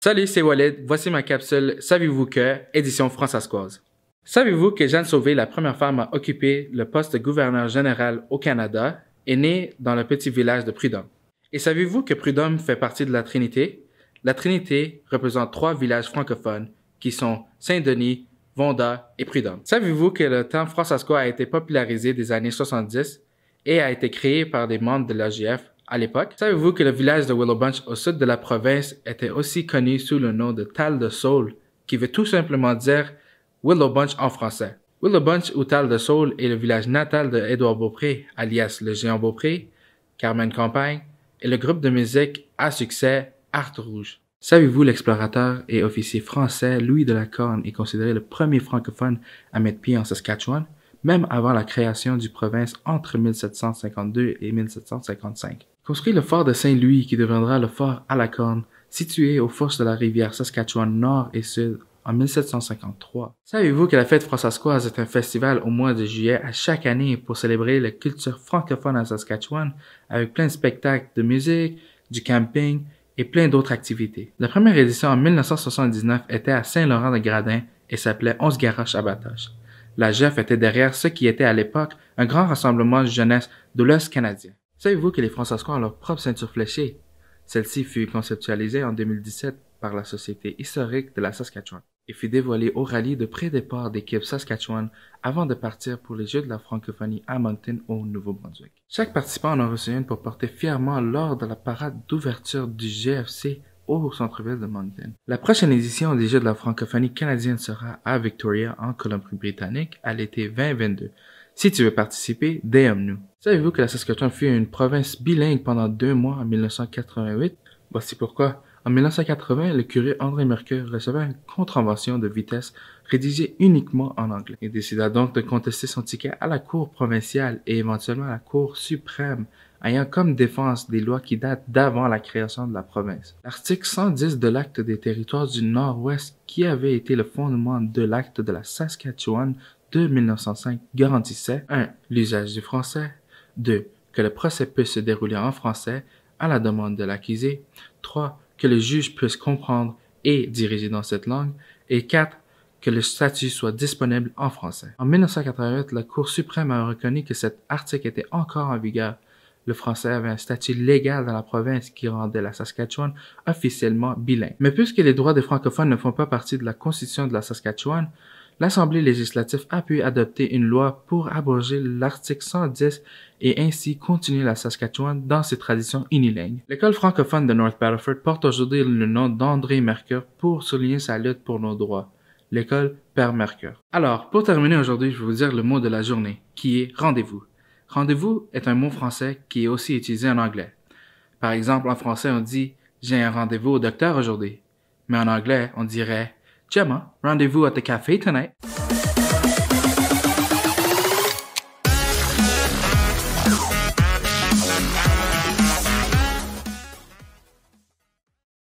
Salut, c'est Walid. Voici ma capsule Savez-vous que, édition françaiscoise. Savez-vous que Jeanne Sauvé, la première femme à occuper le poste de gouverneur général au Canada, est née dans le petit village de Prudhomme? Et savez-vous que Prudhomme fait partie de la Trinité? La Trinité représente 3 villages francophones qui sont Saint-Denis, Vonda et Prudhomme. Savez-vous que le terme françaiscois a été popularisé des années 70 et a été créé par des membres de l'AGF à l'époque? Savez-vous que le village de Willowbunch au sud de la province était aussi connu sous le nom de Tal de Saule, qui veut tout simplement dire Willowbunch en français? Willowbunch ou Tal de Saule est le village natal de Édouard Beaupré, alias le géant Beaupré, Carmen Campagne et le groupe de musique à succès Art Rouge. Savez-vous l'explorateur et officier français Louis de la Corne est considéré le premier francophone à mettre pied en Saskatchewan, même avant la création du province entre 1752 et 1755. Construit le fort de Saint-Louis qui deviendra le fort à la Corne, situé aux fourches de la rivière Saskatchewan nord et sud en 1753. Savez-vous que la fête françaiscoise est un festival au mois de juillet à chaque année pour célébrer la culture francophone à Saskatchewan avec plein de spectacles de musique, du camping et plein d'autres activités. La première édition en 1979 était à Saint-Laurent-de-Gradin et s'appelait On se garoche à Batoche. La GEF était derrière ce qui était à l'époque un grand rassemblement de jeunesse de l'Ouest canadien. Savez-vous que les Françaiscois ont leur propre ceinture fléchée? Celle-ci fut conceptualisée en 2017 par la Société historique de la Saskatchewan et fut dévoilée au rallye de pré-départ d'équipe Saskatchewan avant de partir pour les Jeux de la francophonie à Moncton au Nouveau-Brunswick. Chaque participant en a reçu une pour porter fièrement lors de la parade d'ouverture du GFC au centre-ville de Moncton. La prochaine édition des Jeux de la francophonie canadienne sera à Victoria, en Colombie-Britannique, à l'été 2022. Si tu veux participer, DM-nous. Savez-vous que la Saskatchewan fut une province bilingue pendant 2 mois en 1988? Voici pourquoi. En 1980, le curé André Mercure recevait une contravention de vitesse rédigée uniquement en anglais. Il décida donc de contester son ticket à la Cour provinciale et éventuellement à la Cour suprême, ayant comme défense des lois qui datent d'avant la création de la province. L'article 110 de l'Acte des territoires du Nord-Ouest, qui avait été le fondement de l'Acte de la Saskatchewan de 1905, garantissait 1. L'usage du français, 2. Que le procès puisse se dérouler en français à la demande de l'accusé, 3. Que le juge puisse comprendre et diriger dans cette langue, et 4. Que le statut soit disponible en français. En 1988, la Cour suprême a reconnu que cet article était encore en vigueur. Le français avait un statut légal dans la province qui rendait la Saskatchewan officiellement bilingue. Mais puisque les droits des francophones ne font pas partie de la Constitution de la Saskatchewan, l'Assemblée législative a pu adopter une loi pour abroger l'article 110 et ainsi continuer la Saskatchewan dans ses traditions unilingues. L'école francophone de North Battleford porte aujourd'hui le nom d'André Mercure pour souligner sa lutte pour nos droits. L'école Père Mercure. Alors, pour terminer aujourd'hui, je vais vous dire le mot de la journée, qui est rendez-vous. Rendez-vous est un mot français qui est aussi utilisé en anglais. Par exemple, en français, on dit « j'ai un rendez-vous au docteur aujourd'hui », mais en anglais, on dirait « Gemma, rendez-vous at the cafe tonight ».